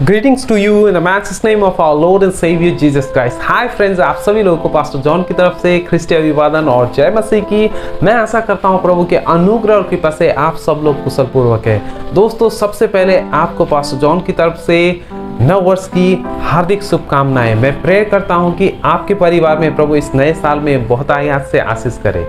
Greetings to you in the matchless name of our lord and saviour Jesus Christ. Hi friends, आप सभी लोगों को pastor John की तरफ से ख्रिस्ती अभिवादन और जय मसीह की। मैं आशा करता हूं प्रभु के अनुग्रह और कृपा से आप सब लोग कुशल पूर्वक है। दोस्तों, सबसे पहले आपको पास्टर जॉन की तरफ से नव वर्ष की हार्दिक शुभकामनाएं। मैं प्रेयर करता हूं कि आपके परिवार में प्रभु इस नए साल में बहुत आयात से आशीष करे।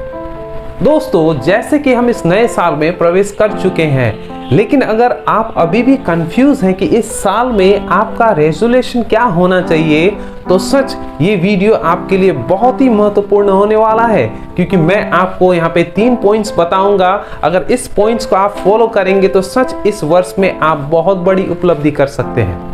दोस्तों, जैसे कि हम इस नए साल में प्रवेश कर चुके हैं, लेकिन अगर आप अभी भी कंफ्यूज हैं कि इस साल में आपका रेजोल्यूशन क्या होना चाहिए, तो सच ये वीडियो आपके लिए बहुत ही महत्वपूर्ण होने वाला है, क्योंकि मैं आपको यहाँ पे 3 पॉइंट्स बताऊंगा। अगर इस पॉइंट्स को आप फॉलो करेंगे तो सच इस वर्ष में आप बहुत बड़ी उपलब्धि कर सकते हैं।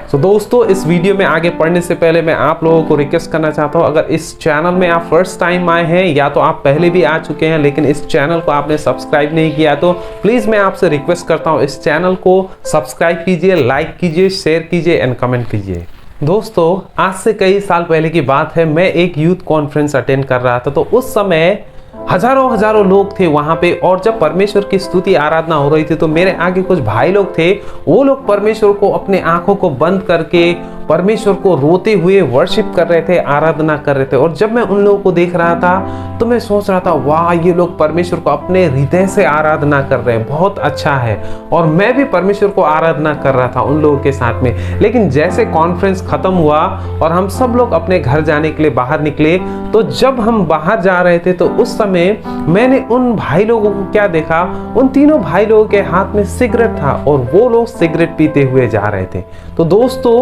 तो दोस्तों, इस वीडियो में आगे पढ़ने से पहले मैं आप लोगों को रिक्वेस्ट करना चाहता हूं, अगर इस चैनल में आप फर्स्ट टाइम आए हैं या तो आप पहले भी आ चुके हैं लेकिन इस चैनल को आपने सब्सक्राइब नहीं किया, तो प्लीज मैं आपसे रिक्वेस्ट करता हूं इस चैनल को सब्सक्राइब कीजिए, लाइक कीजिए, शेयर कीजिए एंड कमेंट कीजिए। दोस्तों, आज से कई साल पहले की बात है, मैं एक यूथ कॉन्फ्रेंस अटेंड कर रहा था। तो उस समय हजारों लोग थे वहां पे, और जब परमेश्वर की स्तुति आराधना हो रही थी तो मेरे आगे कुछ भाई लोग थे। वो लोग परमेश्वर को अपने आंखों को बंद करके परमेश्वर को रोते हुए वर्शिप कर रहे थे, आराधना कर रहे थे। और जब मैं उन लोगों को देख रहा था तो मैं सोच रहा था, वाह, ये लोग परमेश्वर को अपने हृदय से आराधना कर रहे हैं, बहुत अच्छा है। और मैं भी परमेश्वर को आराधना कर रहा था उन लोगों के साथ में। लेकिन जैसे कॉन्फ्रेंस खत्म हुआ और हम सब लोग अपने घर जाने के लिए बाहर निकले, तो जब हम बाहर जा रहे थे तो उस समय मैंने उन भाई लोगों को क्या देखा, उन तीनों भाई लोगों के हाथ में सिगरेट था और वो लोग सिगरेट पीते हुए जा रहे थे। तो दोस्तों,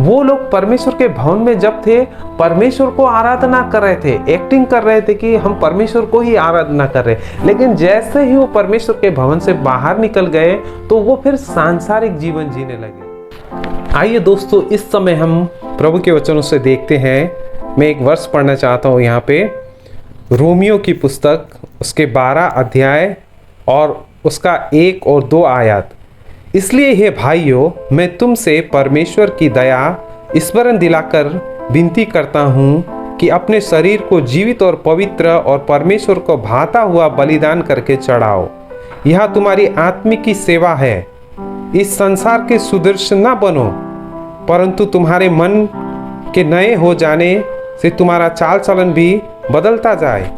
वो लोग परमेश्वर के भवन में जब थे, परमेश्वर को आराधना कर रहे थे, एक्टिंग कर रहे थे कि हम परमेश्वर को ही आराधना कर रहे हैं। लेकिन जैसे ही वो परमेश्वर के भवन से बाहर निकल गए तो वो फिर सांसारिक जीवन जीने लगे। आइए दोस्तों, इस समय हम प्रभु के वचनों से देखते हैं। मैं एक वर्ष पढ़ना चाहता हूँ यहाँ पे, रोमियो की पुस्तक, उसके 12 अध्याय और उसका 1 और 2 आयत। इसलिए हे भाइयों, मैं तुमसे परमेश्वर की दया स्मरण दिलाकर विनती करता हूँ कि अपने शरीर को जीवित और पवित्र और परमेश्वर को भाता हुआ बलिदान करके चढ़ाओ। यह तुम्हारी आत्मिक की सेवा है। इस संसार के सुदृश्य न बनो, परंतु तुम्हारे मन के नए हो जाने से तुम्हारा चाल चलन भी बदलता जाए।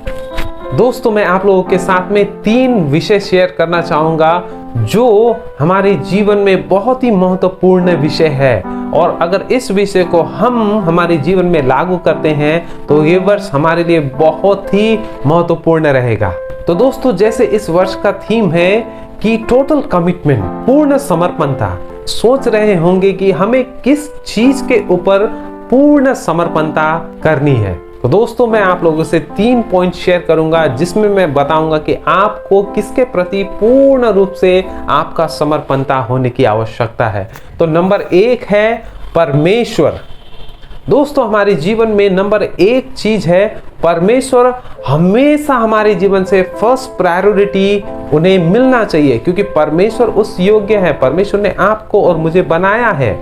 दोस्तों, मैं आप लोगों के साथ में 3 विषय शेयर करना चाहूंगा जो हमारे जीवन में बहुत ही महत्वपूर्ण विषय है, और अगर इस विषय को हम हमारे जीवन में लागू करते हैं तो ये वर्ष हमारे लिए बहुत ही महत्वपूर्ण रहेगा। तो दोस्तों, जैसे इस वर्ष का थीम है कि टोटल कमिटमेंट, पूर्ण समर्पणता, सोच रहे होंगे कि हमें किस चीज के ऊपर पूर्ण समर्पणता करनी है। तो दोस्तों, मैं आप लोगों से 3 पॉइंट शेयर करूंगा जिसमें मैं बताऊंगा कि आपको किसके प्रति पूर्ण रूप से आपका समर्पणता होने की आवश्यकता है। तो नंबर 1 है परमेश्वर। दोस्तों, हमारे जीवन में नंबर 1 चीज है परमेश्वर। हमेशा हमारे जीवन से फर्स्ट प्रायोरिटी उन्हें मिलना चाहिए, क्योंकि परमेश्वर उस योग्य है। परमेश्वर ने आपको और मुझे बनाया है।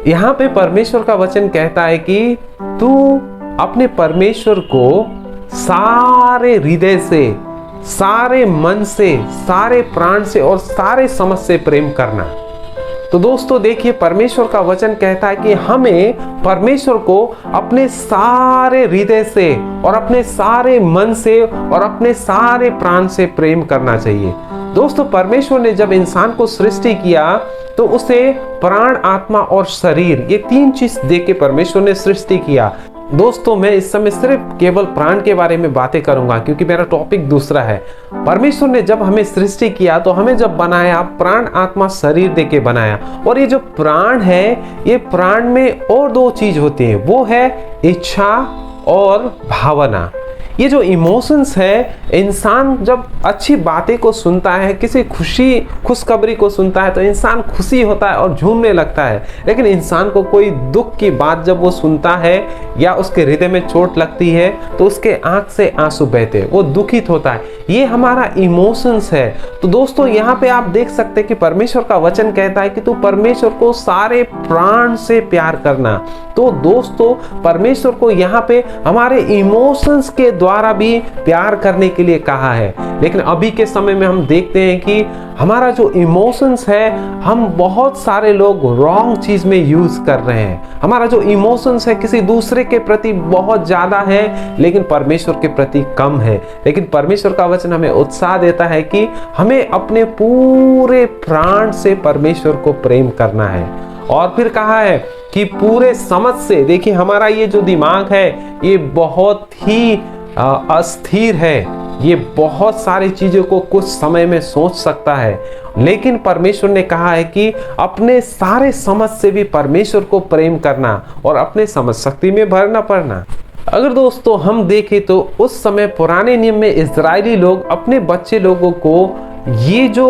यहाँ पे परमेश्वर का वचन कहता है कि तू अपने परमेश्वर को सारे हृदय से, सारे मन से, सारे प्राण से और सारे समझ से प्रेम करना। तो दोस्तों देखिए, परमेश्वर का वचन कहता है कि हमें परमेश्वर को अपने सारे हृदय से और अपने सारे मन से और अपने सारे प्राण से प्रेम करना चाहिए। दोस्तों, परमेश्वर ने जब इंसान को सृष्टि किया तो उसे प्राण, आत्मा और शरीर, ये 3 चीज देके परमेश्वर ने सृष्टि किया। दोस्तों, मैं इस समय सिर्फ केवल प्राण के बारे में बातें करूंगा क्योंकि मेरा टॉपिक दूसरा है। परमेश्वर ने जब हमें सृष्टि किया तो हमें जब बनाया, प्राण, आत्मा, शरीर देके बनाया। और ये जो प्राण है, ये प्राण में और 2 चीज होती हैं, वो है इच्छा और भावना। ये जो इमोशंस है, इंसान जब अच्छी बातें को सुनता है, किसी खुशखबरी को सुनता है तो इंसान खुशी होता है और झूमने लगता है। लेकिन इंसान को कोई दुख की बात जब वो सुनता है या उसके हृदय में चोट लगती है तो उसके आंख से आंसू बहते हैं, वो दुखित होता है। ये हमारा इमोशंस है। तो दोस्तों, यहाँ पे आप देख सकते हैं कि परमेश्वर का वचन कहता है कि तू परमेश्वर को सारे प्राण से प्यार करना। तो दोस्तों, परमेश्वर को यहाँ पे हमारे इमोशंस के द्वारा भी प्यार करने के लिए कहा है। लेकिन अभी के समय में हम देखते हैं कि हमारा जो इमोशंस है, हम बहुत सारे लोग रॉन्ग चीज में यूज कर रहे हैं। हमारा जो इमोशंस है किसी दूसरे के प्रति बहुत ज्यादा है, लेकिन परमेश्वर के प्रति कम है। लेकिन परमेश्वर का वचन हमें उत्साह देता है कि हमें अपने पूरे प्राण से परमेश्वर को प्रेम करना है। और फिर कहा है कि पूरे समझ से, देखिए हमारा ये जो दिमाग है ये बहुत ही अस्थिर है, ये बहुत सारी चीजों को कुछ समय में सोच सकता है, लेकिन परमेश्वर ने कहा है कि अपने सारे समझ से भी परमेश्वर को प्रेम करना और अपने समझ शक्ति में भरना पड़ना। अगर दोस्तों हम देखें तो उस समय पुराने नियम में इजरायली लोग अपने बच्चे लोगों को ये जो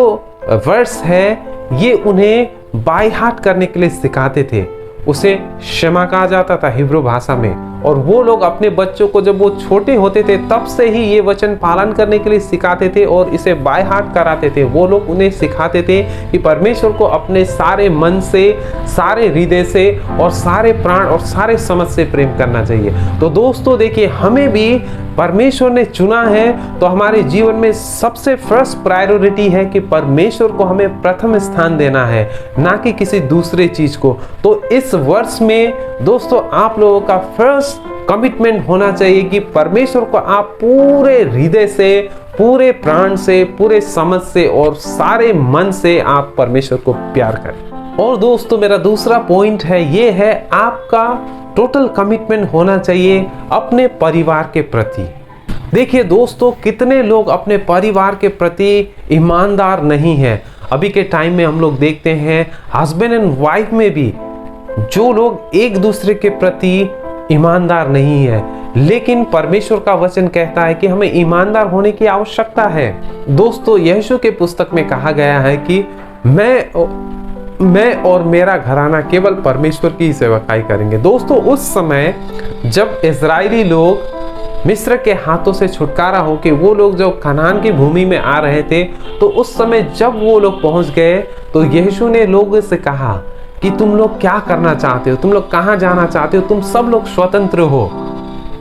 वर्स है ये उन्हें बाय हार्ट करने के लिए सिखाते थे। उसे क्षमा कहा जाता था हिब्रू भाषा में, और वो लोग अपने बच्चों को जब वो छोटे होते थे तब से ही ये वचन पालन करने के लिए सिखाते थे और इसे बाय हार्ट कराते थे। वो लोग उन्हें सिखाते थे कि परमेश्वर को अपने सारे मन से, सारे हृदय से और सारे प्राण और सारे समझ से प्रेम करना चाहिए। तो दोस्तों देखिए, हमें भी परमेश्वर ने चुना है तो हमारे जीवन में सबसे फर्स्ट प्रायोरिटी है कि परमेश्वर को हमें प्रथम स्थान देना है, ना कि किसी दूसरे चीज को। तो इस वर्ष में दोस्तों आप लोगों का फर्स्ट कमिटमेंट होना चाहिए कि परमेश्वर को आप पूरे हृदय से, पूरे प्राण से, पूरे समझ से और सारे मन से आप परमेश्वर को प्यार करें। और दोस्तों मेरा दूसरा पॉइंट है, ये है आपका टोटल कमिटमेंट होना चाहिए अपने परिवार के प्रति। देखिए दोस्तों, कितने लोग अपने परिवार के प्रति ईमानदार नहीं हैं। अभी के टाइम में हम लोग देखते हैं हस्बैंड एंड वाइफ में भी जो लोग एक दूसरे के प्रति ईमानदार नहीं है, लेकिन परमेश्वर का वचन कहता है कि हमें ईमानदार होने की आवश्यकता है। दोस्तों यीशु के पुस्तक में कहा गया है कि मैं और मेरा घराना केवल परमेश्वर की सेवकाई करेंगे। दोस्तों उस समय जब इजरायली लोग मिस्र के हाथों से छुटकारा होके वो लोग जब कनान की भूमि में आ रहे थे, तो उस समय जब वो लोग पहुंच गए तो यीशु ने लोगों से कहा कि तुम लोग क्या करना चाहते हो, तुम लोग कहां जाना चाहते हो, तुम सब लोग स्वतंत्र हो।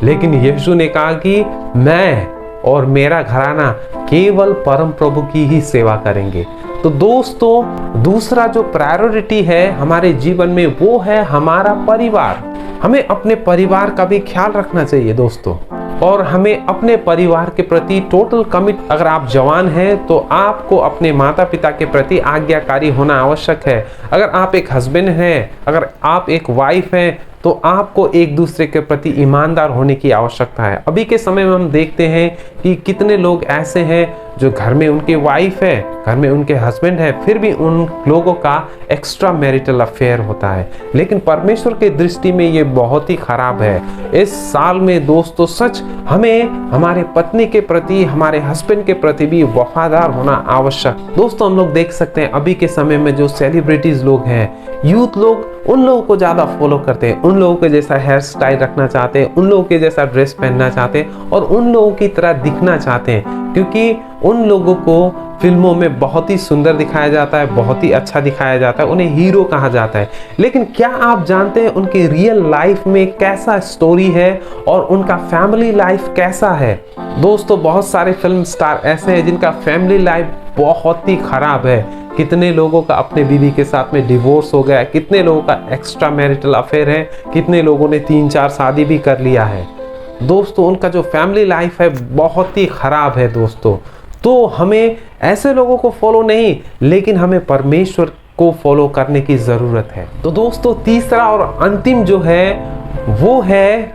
लेकिन यीशु ने कहा कि मैं और मेरा घराना केवल परम प्रभु की ही सेवा करेंगे। तो दोस्तों दूसरा जो प्रायोरिटी है हमारे जीवन में वो है हमारा परिवार। हमें अपने परिवार का भी ख्याल रखना चाहिए दोस्तों, और हमें अपने परिवार के प्रति टोटल कमिट। अगर आप जवान हैं तो आपको अपने माता पिता के प्रति आज्ञाकारी होना आवश्यक है। अगर आप एक हस्बैंड हैं, अगर आप एक वाइफ हैं, तो आपको एक दूसरे के प्रति ईमानदार होने की आवश्यकता है। अभी के समय में हम देखते हैं कि कितने लोग ऐसे हैं जो घर में उनके वाइफ है, घर में उनके हस्बैंड है, फिर भी उन लोगों का एक्स्ट्रा मैरिटल अफेयर होता है। लेकिन परमेश्वर के दृष्टि में ये बहुत ही खराब है। इस साल में दोस्तों सच हमें हमारे पत्नी के प्रति, हमारे हस्बैंड के प्रति भी वफादार होना आवश्यक। दोस्तों हम लोग देख सकते हैं अभी के समय में जो सेलिब्रिटीज लोग हैं, यूथ लोग, उन लोगों को ज्यादा फॉलो करते हैं, उन लोगों के जैसा हेयर स्टाइल रखना चाहते हैं, उन लोगों के जैसा ड्रेस पहनना चाहते हैं और उन लोगों की तरह दिखना चाहते हैं, क्योंकि उन लोगों को फिल्मों में बहुत ही सुंदर दिखाया जाता है, बहुत ही अच्छा दिखाया जाता है, उन्हें हीरो कहा जाता है। लेकिन क्या आप जानते हैं उनके रियल लाइफ में कैसा स्टोरी है और उनका फैमिली लाइफ कैसा है? दोस्तों बहुत सारे फिल्म स्टार ऐसे हैं जिनका फैमिली लाइफ बहुत ही खराब है। कितने लोगों का अपने बीवी के साथ में डिवोर्स हो गया है, कितने लोगों का एक्स्ट्रा मैरिटल अफेयर है, कितने लोगों ने 3-4 शादी भी कर लिया है। दोस्तों उनका जो फैमिली लाइफ है बहुत ही खराब है दोस्तों। तो हमें ऐसे लोगों को फॉलो नहीं, लेकिन हमें परमेश्वर को फॉलो करने की जरूरत है। तो दोस्तों तीसरा और अंतिम जो है वो है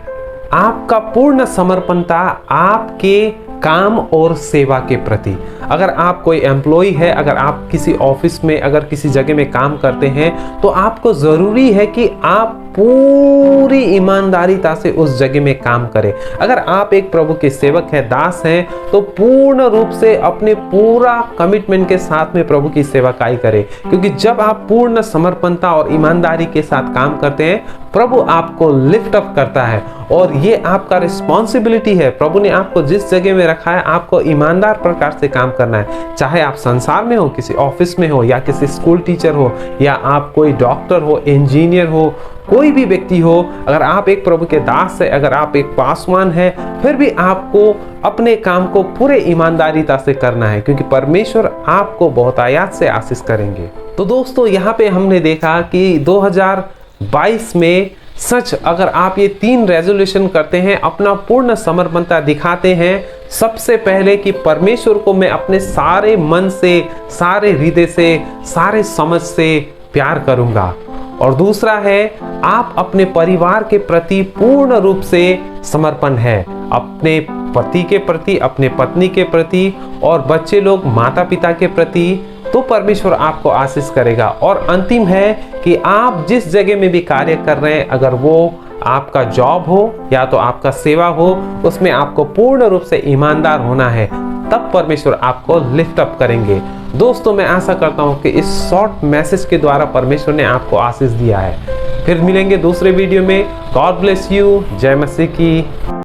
आपका पूर्ण समर्पणता आपके काम और सेवा के प्रति। अगर आप कोई एम्प्लॉय है, अगर आप किसी ऑफिस में, अगर किसी जगह में काम करते हैं, तो आपको जरूरी है कि आप पूरी ईमानदारीता से उस जगह में काम करें। अगर आप एक प्रभु के सेवक हैं, दास हैं, तो पूर्ण रूप से अपने पूरा कमिटमेंट के साथ में प्रभु की सेवकाई करें, क्योंकि जब आप पूर्ण समर्पणता और ईमानदारी के साथ काम करते हैं, प्रभु आपको लिफ्ट अप करता है और ये आपका रिस्पॉन्सिबिलिटी है। प्रभु ने आपको जिस जगह में रखा है, आपको ईमानदार प्रकार से काम करना है। चाहे आप संसार में हो, किसी ऑफिस में हो, या किसी स्कूल टीचर हो, या आप कोई डॉक्टर हो, इंजीनियर हो, कोई भी व्यक्ति हो, अगर आप एक प्रभु के दास है, अगर आप एक पासवान है, फिर भी आपको अपने काम को पूरे ईमानदारीता से करना है, क्योंकि परमेश्वर आपको बहुत आयात से आशीष करेंगे। तो दोस्तों यहाँ पे हमने देखा कि 2022 में सच अगर आप ये 3 रेजोल्यूशन करते हैं, अपना पूर्ण समर्पणता दिखाते हैं, सबसे पहले कि परमेश्वर को मैं अपने सारे मन से, सारे हृदय से, सारे समझ से प्यार करूंगा, और दूसरा है आप अपने परिवार के प्रति पूर्ण रूप से समर्पण है, अपने पति के प्रति, अपने पत्नी के प्रति, और बच्चे लोग माता पिता के प्रति, तो परमेश्वर आपको आशीष करेगा। और अंतिम है कि आप जिस जगह में भी कार्य कर रहे हैं, अगर वो आपका जॉब हो या तो आपका सेवा हो, उसमें आपको पूर्ण रूप से ईमानदार होना है, तब परमेश्वर आपको लिफ्ट अप करेंगे। दोस्तों मैं आशा करता हूं कि इस शॉर्ट मैसेज के द्वारा परमेश्वर ने आपको आशीष दिया है। फिर मिलेंगे दूसरे वीडियो में। God bless you. जय मसीह की।